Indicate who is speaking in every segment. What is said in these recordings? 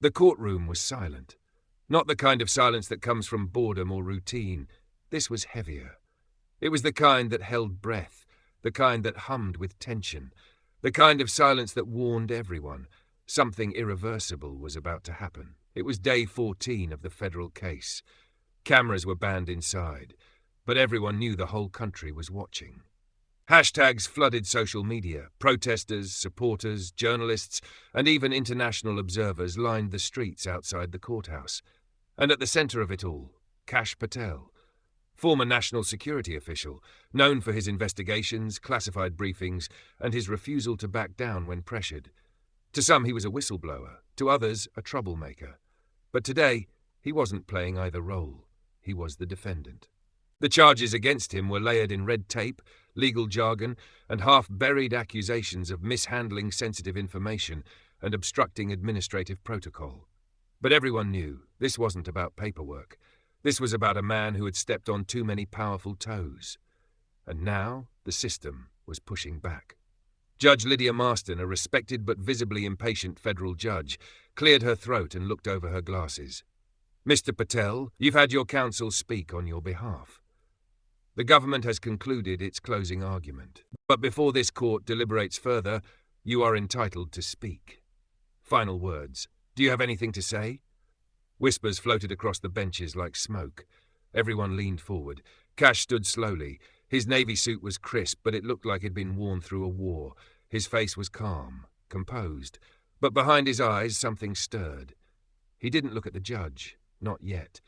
Speaker 1: The courtroom was silent. Not the kind of silence that comes from boredom or routine. This was heavier. It was the kind that held breath, the kind that hummed with tension, the kind of silence that warned everyone. Something irreversible was about to happen. It was day 14 of the federal case. Cameras were banned inside, but everyone knew the whole country was watching. Hashtags flooded social media. Protesters, supporters, journalists, and even international observers lined the streets outside the courthouse. And at the center of it all, Kash Patel, former national security official, known for his investigations, classified briefings, and his refusal to back down when pressured. To some he was a whistleblower, to others a troublemaker. But today he wasn't playing either role. He was the defendant. The charges against him were layered in red tape, legal jargon, and half-buried accusations of mishandling sensitive information and obstructing administrative protocol. But everyone knew this wasn't about paperwork. This was about a man who had stepped on too many powerful toes. And now the system was pushing back. Judge Lydia Marston, a respected but visibly impatient federal judge, cleared her throat and looked over her glasses. "Mr. Patel, you've had your counsel speak on your behalf. The government has concluded its closing argument. But before this court deliberates further, you are entitled to speak. Final words. Do you have anything to say?" Whispers floated across the benches like smoke. Everyone leaned forward. Kash stood slowly. His navy suit was crisp, but it looked like it had been worn through a war. His face was calm, composed. But behind his eyes, something stirred. He didn't look at the judge. Not yet.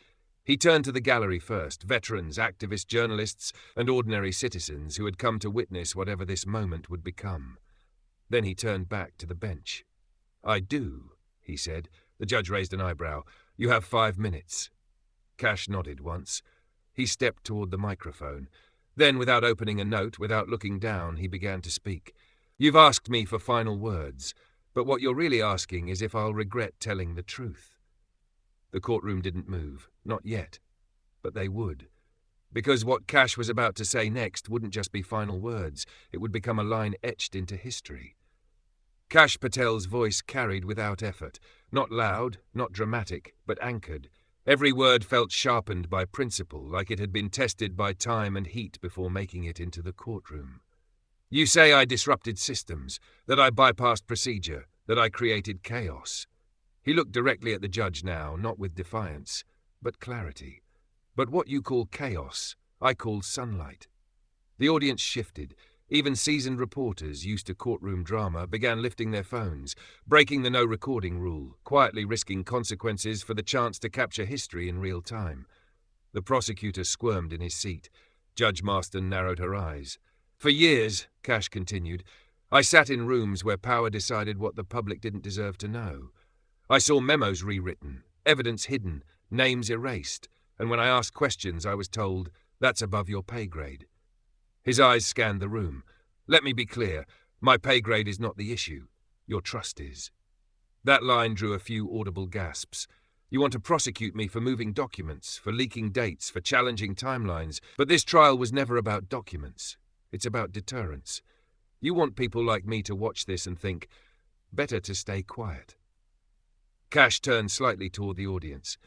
Speaker 1: He turned to the gallery first, veterans, activists, journalists, and ordinary citizens who had come to witness whatever this moment would become. Then he turned back to the bench. "I do," he said. The judge raised an eyebrow. "You have 5 minutes." Kash nodded once. He stepped toward the microphone. Then, without opening a note, without looking down, he began to speak. "You've asked me for final words, but what you're really asking is if I'll regret telling the truth." The courtroom didn't move. Not yet. But they would. Because what Kash was about to say next wouldn't just be final words. It would become a line etched into history. Kash Patel's voice carried without effort. Not loud, not dramatic, but anchored. Every word felt sharpened by principle, like it had been tested by time and heat before making it into the courtroom. "You say I disrupted systems, that I bypassed procedure, that I created chaos." He looked directly at the judge now, not with defiance, but clarity. "But what you call chaos, I call sunlight." The audience shifted. Even seasoned reporters used to courtroom drama began lifting their phones, breaking the no-recording rule, quietly risking consequences for the chance to capture history in real time. The prosecutor squirmed in his seat. Judge Marston narrowed her eyes. "For years," Kash continued, "I sat in rooms where power decided what the public didn't deserve to know. I saw memos rewritten, evidence hidden, names erased, and when I asked questions I was told, 'That's above your pay grade.'" His eyes scanned the room. "Let me be clear, my pay grade is not the issue. Your trust is." That line drew a few audible gasps. "You want to prosecute me for moving documents, for leaking dates, for challenging timelines, but this trial was never about documents. It's about deterrence. You want people like me to watch this and think, better to stay quiet." Kash turned slightly toward the audience.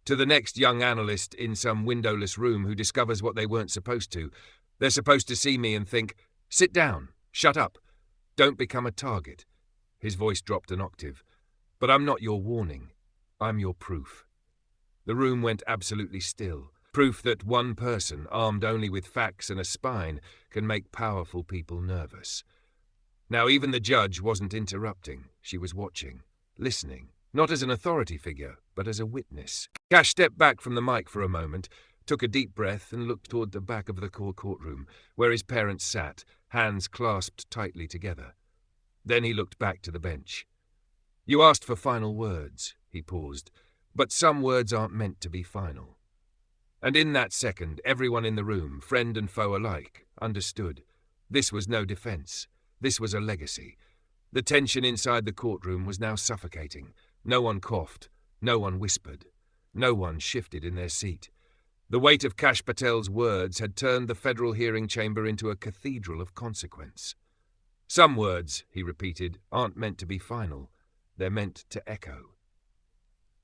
Speaker 1: "To the next young analyst in some windowless room who discovers what they weren't supposed to, they're supposed to see me and think, 'Sit down, shut up, don't become a target.'" His voice dropped an octave. "But I'm not your warning. I'm your proof." The room went absolutely still. Proof that one person, armed only with facts and a spine, can make powerful people nervous. Now even the judge wasn't interrupting. She was watching, listening. Not as an authority figure, but as a witness. Kash stepped back from the mic for a moment, took a deep breath and looked toward the back of the courtroom, where his parents sat, hands clasped tightly together. Then he looked back to the bench. "You asked for final words," he paused, "but some words aren't meant to be final." And in that second, everyone in the room, friend and foe alike, understood. This was no defense. This was a legacy. The tension inside the courtroom was now suffocating. No one coughed. No one whispered. No one shifted in their seat. The weight of Kash Patel's words had turned the federal hearing chamber into a cathedral of consequence. "Some words," he repeated, "aren't meant to be final. They're meant to echo."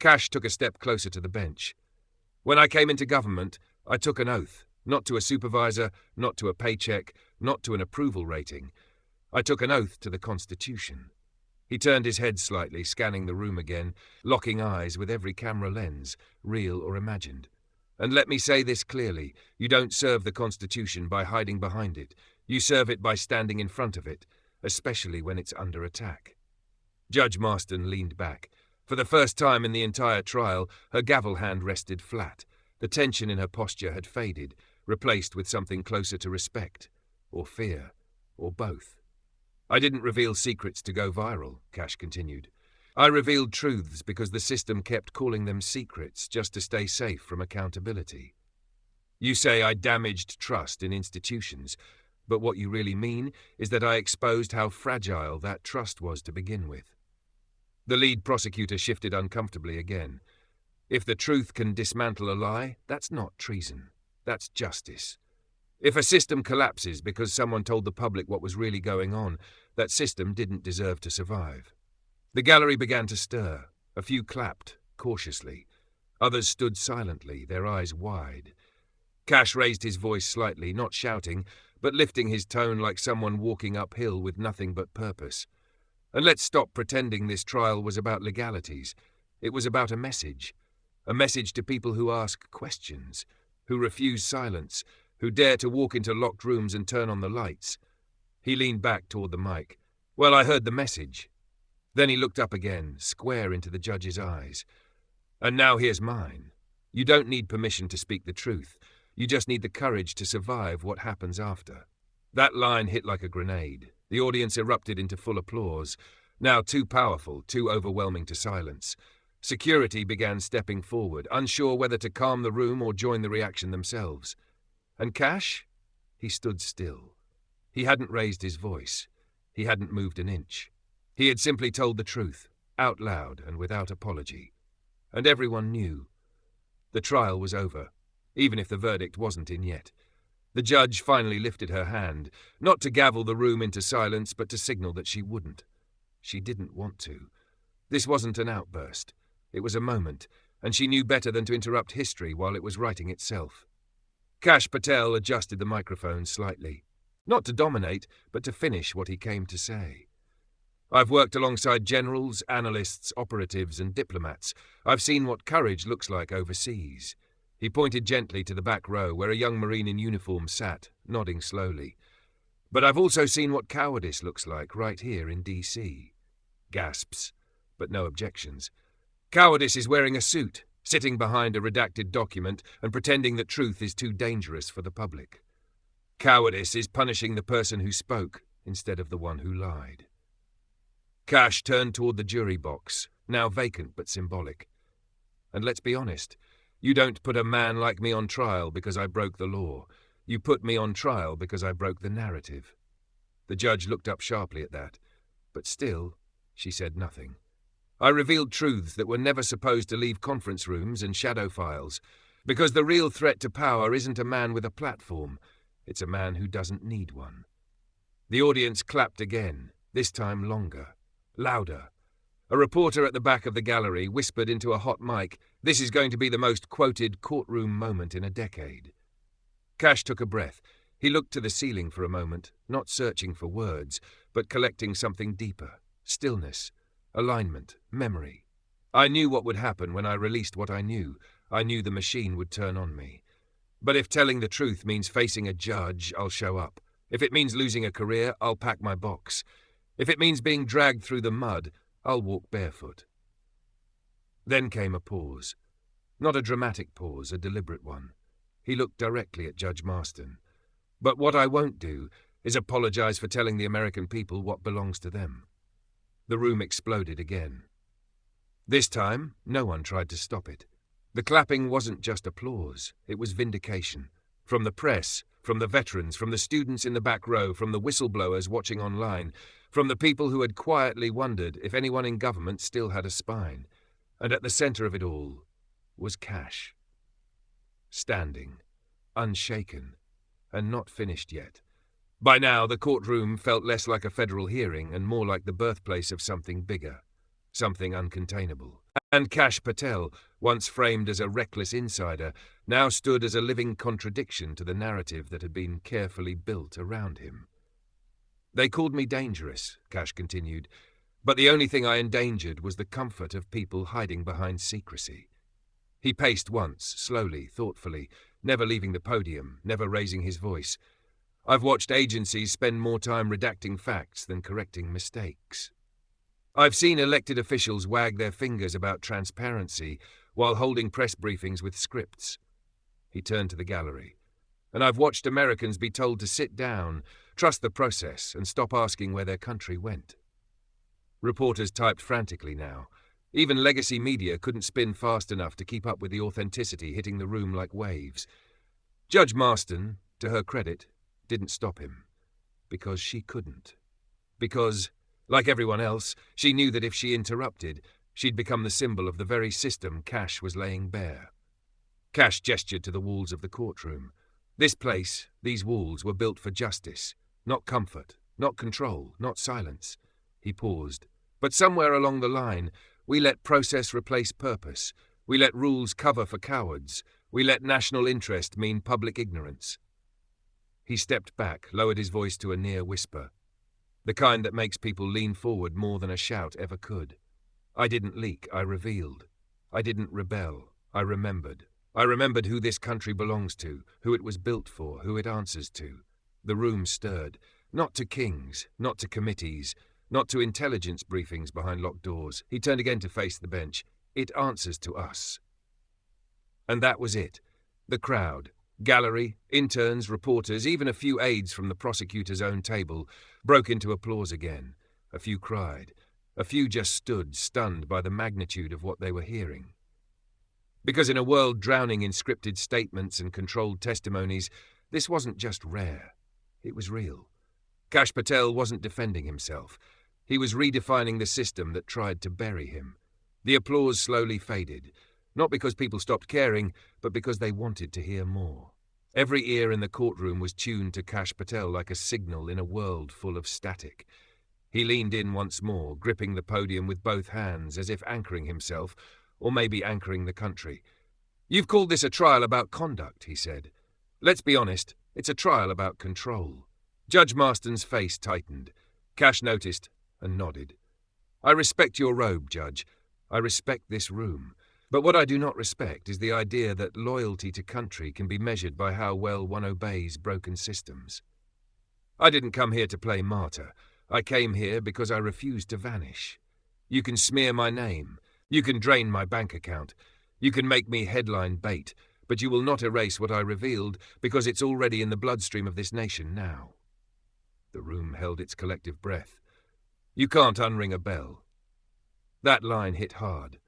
Speaker 1: Kash took a step closer to the bench. When I came into government, I took an oath, not to a supervisor, not to a paycheck, not to an approval rating. I took an oath to the Constitution. He turned his head slightly, scanning the room again, locking eyes with every camera lens, real or imagined. And let me say this clearly, you don't serve the Constitution by hiding behind it. You serve it by standing in front of it, especially when it's under attack. Judge Marston leaned back. For the first time in the entire trial, her gavel hand rested flat. The tension in her posture had faded, replaced with something closer to respect, or fear, or both. I didn't reveal secrets to go viral, Kash continued. I revealed truths because the system kept calling them secrets just to stay safe from accountability. You say I damaged trust in institutions, but what you really mean is that I exposed how fragile that trust was to begin with. The lead prosecutor shifted uncomfortably again. If the truth can dismantle a lie, that's not treason. That's justice. If a system collapses because someone told the public what was really going on, that system didn't deserve to survive. The gallery began to stir. A few clapped, cautiously. Others stood silently, their eyes wide. Kash raised his voice slightly, not shouting, but lifting his tone like someone walking uphill with nothing but purpose. And let's stop pretending this trial was about legalities. It was about a message to people who ask questions, who refuse silence, who dare to walk into locked rooms and turn on the lights. He leaned back toward the mic. Well, I heard the message. Then he looked up again, square into the judge's eyes. And now here's mine. You don't need permission to speak the truth. You just need the courage to survive what happens after. That line hit like a grenade. The audience erupted into full applause, now too powerful, too overwhelming to silence. Security began stepping forward, unsure whether to calm the room or join the reaction themselves. And Kash? He stood still. He hadn't raised his voice. He hadn't moved an inch. He had simply told the truth, out loud and without apology. And everyone knew. The trial was over, even if the verdict wasn't in yet. The judge finally lifted her hand, not to gavel the room into silence, but to signal that she wouldn't. She didn't want to. This wasn't an outburst. It was a moment, and she knew better than to interrupt history while it was writing itself. Kash Patel adjusted the microphone slightly, not to dominate, but to finish what he came to say. I've worked alongside generals, analysts, operatives, and diplomats. I've seen what courage looks like overseas. He pointed gently to the back row where a young Marine in uniform sat, nodding slowly. But I've also seen what cowardice looks like right here in D.C. Gasps, but no objections. Cowardice is wearing a suit, sitting behind a redacted document and pretending that truth is too dangerous for the public. Cowardice is punishing the person who spoke instead of the one who lied. Kash turned toward the jury box, now vacant but symbolic. And let's be honest, you don't put a man like me on trial because I broke the law. You put me on trial because I broke the narrative. The judge looked up sharply at that, but still, she said nothing. I revealed truths that were never supposed to leave conference rooms and shadow files, because the real threat to power isn't a man with a platform, it's a man who doesn't need one. The audience clapped again, this time longer, louder. A reporter at the back of the gallery whispered into a hot mic, "This is going to be the most quoted courtroom moment in a decade." Kash took a breath. He looked to the ceiling for a moment, not searching for words, but collecting something deeper. Stillness, alignment, memory. I knew what would happen when I released what I knew. I knew the machine would turn on me. But if telling the truth means facing a judge, I'll show up. If it means losing a career, I'll pack my box. If it means being dragged through the mud, I'll walk barefoot. Then came a pause. Not a dramatic pause, a deliberate one. He looked directly at Judge Marston. But what I won't do is apologize for telling the American people what belongs to them. The room exploded again. This time, no one tried to stop it. The clapping wasn't just applause, it was vindication. From the press, from the veterans, from the students in the back row, from the whistleblowers watching online, from the people who had quietly wondered if anyone in government still had a spine. And at the center of it all was Kash. Standing, unshaken, and not finished yet. By now, the courtroom felt less like a federal hearing and more like the birthplace of something bigger, something uncontainable. And Kash Patel, once framed as a reckless insider, now stood as a living contradiction to the narrative that had been carefully built around him. They called me dangerous, Kash continued, but the only thing I endangered was the comfort of people hiding behind secrecy. He paced once, slowly, thoughtfully, never leaving the podium, never raising his voice. I've watched agencies spend more time redacting facts than correcting mistakes. I've seen elected officials wag their fingers about transparency while holding press briefings with scripts. He turned to the gallery. And I've watched Americans be told to sit down, trust the process, and stop asking where their country went. Reporters typed frantically now. Even legacy media couldn't spin fast enough to keep up with the authenticity hitting the room like waves. Judge Marston, to her credit, didn't stop him. Because she couldn't. Because, like everyone else, she knew that if she interrupted, she'd become the symbol of the very system Kash was laying bare. Kash gestured to the walls of the courtroom. This place, these walls, were built for justice, not comfort, not control, not silence. He paused. But somewhere along the line, we let process replace purpose. We let rules cover for cowards. We let national interest mean public ignorance. He stepped back, lowered his voice to a near whisper. The kind that makes people lean forward more than a shout ever could. I didn't leak, I revealed. I didn't rebel, I remembered. I remembered who this country belongs to, who it was built for, who it answers to. The room stirred. Not to kings, not to committees, not to intelligence briefings behind locked doors. He turned again to face the bench. It answers to us. And that was it. The crowd, gallery, interns, reporters, even a few aides from the prosecutor's own table, broke into applause again. A few cried. A few just stood, stunned by the magnitude of what they were hearing. Because in a world drowning in scripted statements and controlled testimonies, this wasn't just rare. It was real. Kash Patel wasn't defending himself. He was redefining the system that tried to bury him. The applause slowly faded, not because people stopped caring, but because they wanted to hear more. Every ear in the courtroom was tuned to Kash Patel like a signal in a world full of static. He leaned in once more, gripping the podium with both hands as if anchoring himself, or maybe anchoring the country. You've called this a trial about conduct, he said. Let's be honest, it's a trial about control. Judge Marston's face tightened. Kash noticed and nodded. I respect your robe, Judge. I respect this room. But what I do not respect is the idea that loyalty to country can be measured by how well one obeys broken systems. I didn't come here to play martyr. I came here because I refuse to vanish. You can smear my name. You can drain my bank account. You can make me headline bait. But you will not erase what I revealed because it's already in the bloodstream of this nation now. The room held its collective breath. You can't unring a bell. That line hit hard.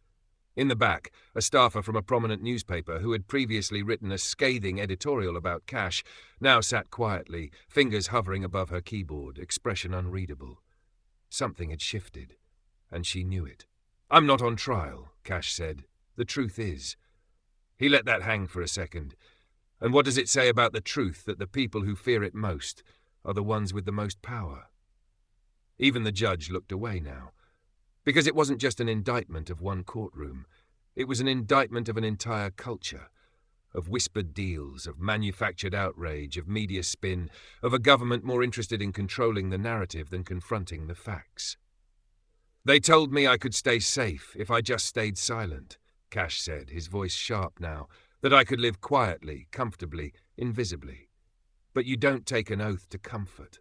Speaker 1: In the back, a staffer from a prominent newspaper who had previously written a scathing editorial about Kash now sat quietly, fingers hovering above her keyboard, expression unreadable. Something had shifted, and she knew it. I'm not on trial, Kash said. The truth is. He let that hang for a second. And what does it say about the truth that the people who fear it most are the ones with the most power? Even the judge looked away now. Because it wasn't just an indictment of one courtroom. It was an indictment of an entire culture, of whispered deals, of manufactured outrage, of media spin, of a government more interested in controlling the narrative than confronting the facts. They told me I could stay safe if I just stayed silent, Kash said, his voice sharp now, that I could live quietly, comfortably, invisibly. But you don't take an oath to comfort.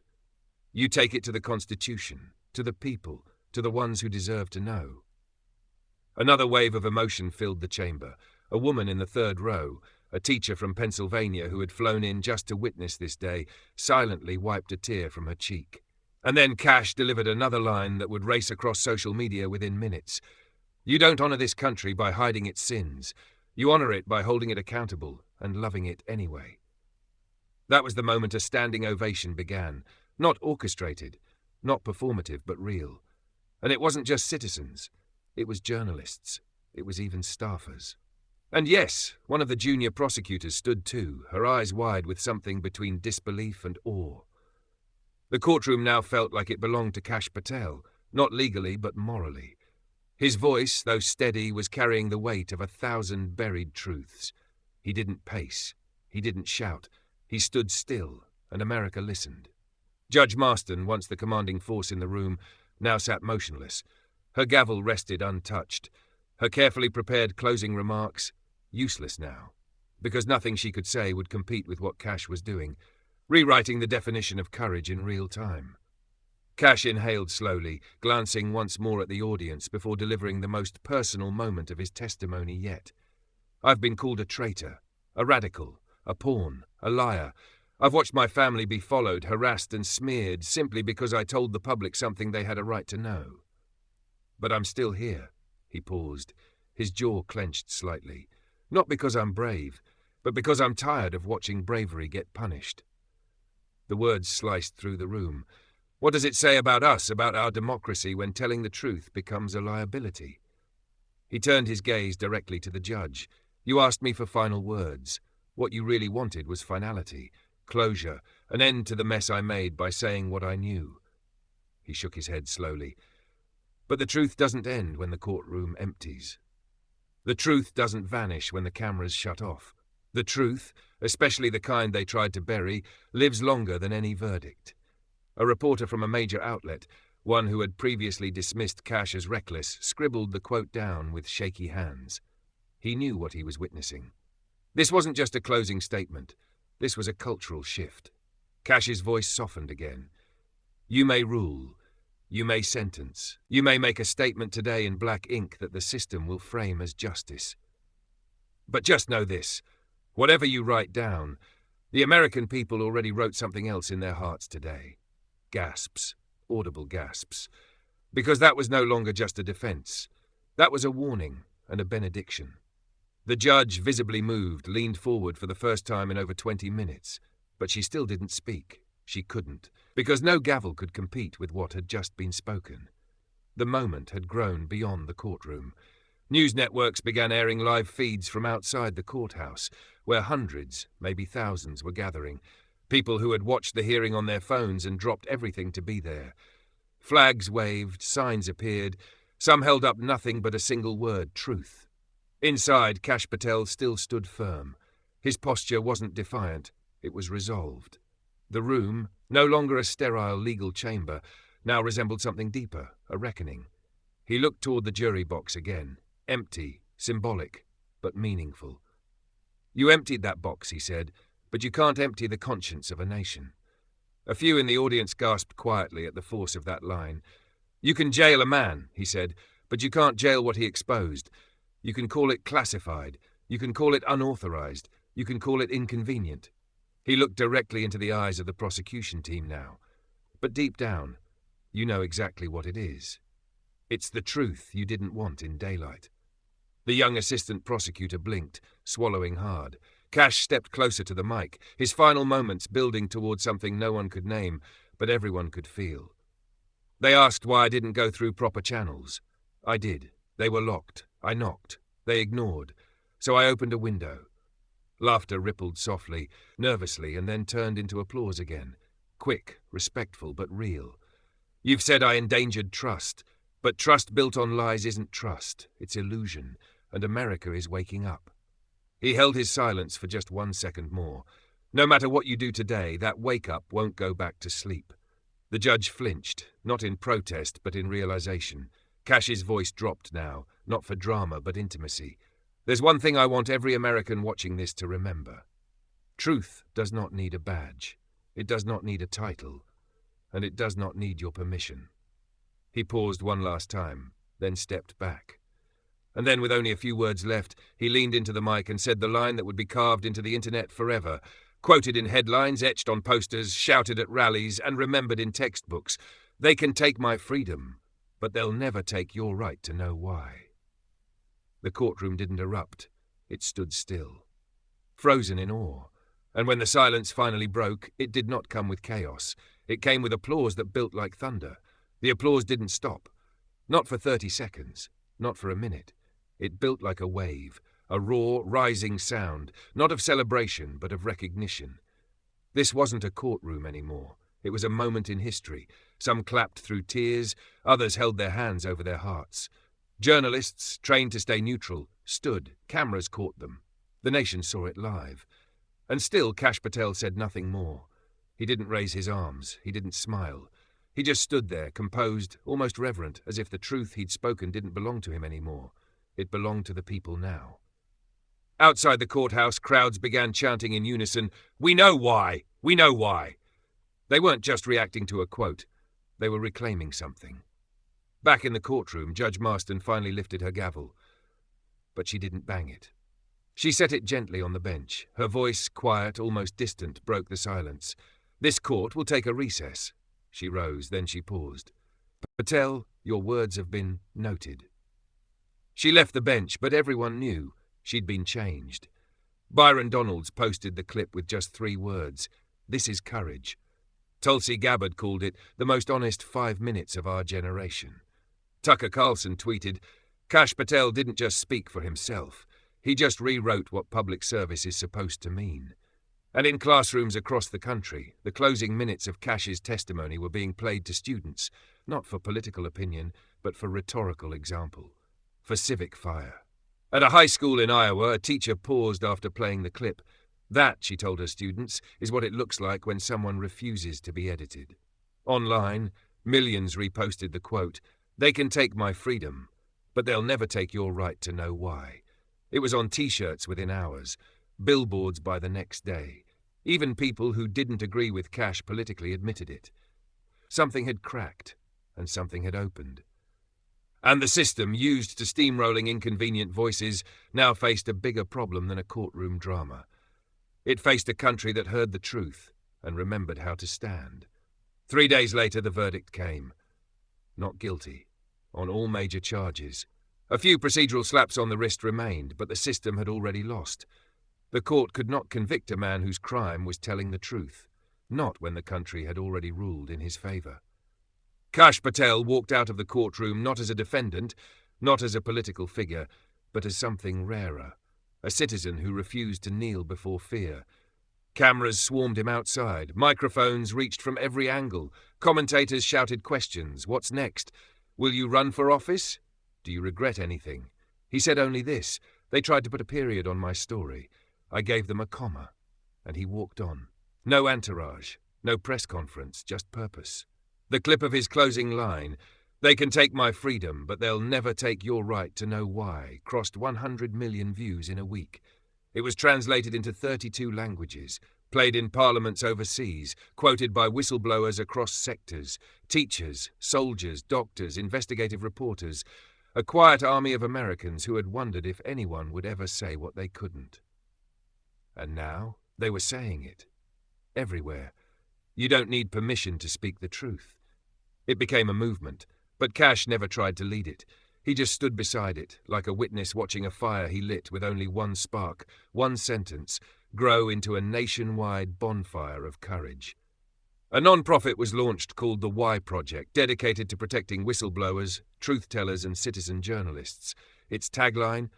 Speaker 1: You take it to the Constitution, to the people, to the ones who deserve to know. Another wave of emotion filled the chamber. A woman in the third row, a teacher from Pennsylvania who had flown in just to witness this day, silently wiped a tear from her cheek. And then Kash delivered another line that would race across social media within minutes. You don't honor this country by hiding its sins. You honor it by holding it accountable and loving it anyway. That was the moment a standing ovation began. Not orchestrated, not performative, but real. And it wasn't just citizens. It was journalists. It was even staffers. And yes, one of the junior prosecutors stood too, her eyes wide with something between disbelief and awe. The courtroom now felt like it belonged to Kash Patel, not legally but morally. His voice, though steady, was carrying the weight of 1,000 buried truths. He didn't pace. He didn't shout. He stood still, and America listened. Judge Marston, once the commanding force in the room, now sat motionless. Her gavel rested untouched. Her carefully prepared closing remarks, useless now, because nothing she could say would compete with what Kash was doing, rewriting the definition of courage in real time. Kash inhaled slowly, glancing once more at the audience before delivering the most personal moment of his testimony yet. I've been called a traitor, a radical, a pawn, a liar. I've watched my family be followed, harassed and smeared simply because I told the public something they had a right to know. But I'm still here. He paused, his jaw clenched slightly. Not because I'm brave, but because I'm tired of watching bravery get punished. The words sliced through the room. What does it say about us, about our democracy, when telling the truth becomes a liability? He turned his gaze directly to the judge. You asked me for final words. What you really wanted was finality, closure, an end to the mess I made by saying what I knew. He shook his head slowly. But the truth doesn't end when the courtroom empties. The truth doesn't vanish when the cameras shut off. The truth, especially the kind they tried to bury, lives longer than any verdict. A reporter from a major outlet, one who had previously dismissed Kash as reckless, scribbled the quote down with shaky hands. He knew what he was witnessing. This wasn't just a closing statement. This was a cultural shift. Kash's voice softened again. You may rule. You may sentence. You may make a statement today in black ink that the system will frame as justice. But just know this. Whatever you write down, the American people already wrote something else in their hearts today. Gasps, audible gasps. Because that was no longer just a defense. That was a warning and a benediction. The judge, visibly moved, leaned forward for the first time in over 20 minutes. But she still didn't speak. She couldn't, because no gavel could compete with what had just been spoken. The moment had grown beyond the courtroom. News networks began airing live feeds from outside the courthouse, where hundreds, maybe thousands, were gathering. People who had watched the hearing on their phones and dropped everything to be there. Flags waved, signs appeared. Some held up nothing but a single word, truth. Inside, Kash Patel still stood firm. His posture wasn't defiant, it was resolved. The room, no longer a sterile legal chamber, now resembled something deeper, a reckoning. He looked toward the jury box again, empty, symbolic, but meaningful. You emptied that box, he said, but you can't empty the conscience of a nation. A few in the audience gasped quietly at the force of that line. You can jail a man, he said, but you can't jail what he exposed. You can call it classified. You can call it unauthorized. You can call it inconvenient. He looked directly into the eyes of the prosecution team now. But deep down, you know exactly what it is. It's the truth you didn't want in daylight. The young assistant prosecutor blinked, swallowing hard. Kash stepped closer to the mic, his final moments building toward something no one could name, but everyone could feel. They asked why I didn't go through proper channels. I did. They were locked. I knocked. They ignored. So I opened a window. Laughter rippled softly, nervously, and then turned into applause again. Quick, respectful, but real. You've said I endangered trust, but trust built on lies isn't trust. It's illusion, and America is waking up. He held his silence for just 1 second more. No matter what you do today, that wake-up won't go back to sleep. The judge flinched, not in protest, but in realization. Kash's voice dropped now, not for drama, but intimacy. There's one thing I want every American watching this to remember. Truth does not need a badge. It does not need a title. And it does not need your permission. He paused one last time, then stepped back. And then, with only a few words left, he leaned into the mic and said the line that would be carved into the internet forever, quoted in headlines, etched on posters, shouted at rallies, and remembered in textbooks. They can take my freedom, but they'll never take your right to know why. The courtroom didn't erupt. It stood still, frozen in awe. And when the silence finally broke, it did not come with chaos. It came with applause that built like thunder. The applause didn't stop. Not for 30 seconds. Not for a minute. It built like a wave, a raw, rising sound, not of celebration, but of recognition. This wasn't a courtroom anymore. It was a moment in history. Some clapped through tears, others held their hands over their hearts. Journalists, trained to stay neutral, stood. Cameras caught them. The nation saw it live. And still Kash Patel said nothing more. He didn't raise his arms. He didn't smile. He just stood there, composed, almost reverent, as if the truth he'd spoken didn't belong to him anymore. It belonged to the people now. Outside the courthouse, crowds began chanting in unison, "We know why! We know why!" They weren't just reacting to a quote. They were reclaiming something. Back in the courtroom, Judge Marston finally lifted her gavel. But she didn't bang it. She set it gently on the bench. Her voice, quiet, almost distant, broke the silence. "This court will take a recess." She rose, then she paused. "Patel, your words have been noted." She left the bench, but everyone knew she'd been changed. Byron Donalds posted the clip with just 3 words. "This is courage." Tulsi Gabbard called it the most honest 5 minutes of our generation. Tucker Carlson tweeted, "Kash Patel didn't just speak for himself. He just rewrote what public service is supposed to mean." And in classrooms across the country, the closing minutes of Kash's testimony were being played to students, not for political opinion, but for rhetorical example, for civic fire. At a high school in Iowa, a teacher paused after playing the clip. That, she told her students, is what it looks like when someone refuses to be edited. Online, millions reposted the quote, "They can take my freedom, but they'll never take your right to know why." It was on T-shirts within hours, billboards by the next day. Even people who didn't agree with Kash politically admitted it. Something had cracked, and something had opened. And the system, used to steamrolling inconvenient voices, now faced a bigger problem than a courtroom drama. It faced a country that heard the truth and remembered how to stand. 3 days later, the verdict came. Not guilty, on all major charges. A few procedural slaps on the wrist remained, but the system had already lost. The court could not convict a man whose crime was telling the truth, not when the country had already ruled in his favor. Kash Patel walked out of the courtroom not as a defendant, not as a political figure, but as something rarer, a citizen who refused to kneel before fear. Cameras swarmed him outside, microphones reached from every angle, commentators shouted questions. What's next? Will you run for office? Do you regret anything? He said only this: they tried to put a period on my story. I gave them a comma, and he walked on. No entourage, no press conference, just purpose. The clip of his closing line, "They can take my freedom, but they'll never take your right to know why," crossed 100 million views in a week. It was translated into 32 languages, played in parliaments overseas, quoted by whistleblowers across sectors, teachers, soldiers, doctors, investigative reporters, a quiet army of Americans who had wondered if anyone would ever say what they couldn't. And now they were saying it. Everywhere. You don't need permission to speak the truth. It became a movement, but Kash never tried to lead it. He just stood beside it, like a witness watching a fire he lit with only one spark, one sentence, grow into a nationwide bonfire of courage. A non-profit was launched called the Why Project, dedicated to protecting whistleblowers, truth-tellers and citizen journalists. Its tagline,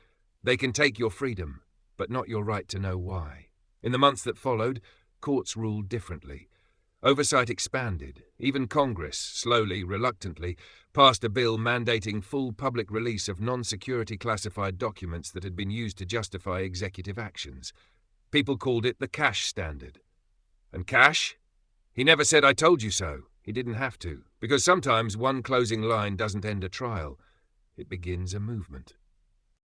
Speaker 1: "They can take your freedom, but not your right to know why." In the months that followed, courts ruled differently. Oversight expanded. Even Congress, slowly, reluctantly, passed a bill mandating full public release of non-security classified documents that had been used to justify executive actions. People called it the Kash Standard. And Kash? He never said, "I told you so." He didn't have to, because sometimes one closing line doesn't end a trial. It begins a movement.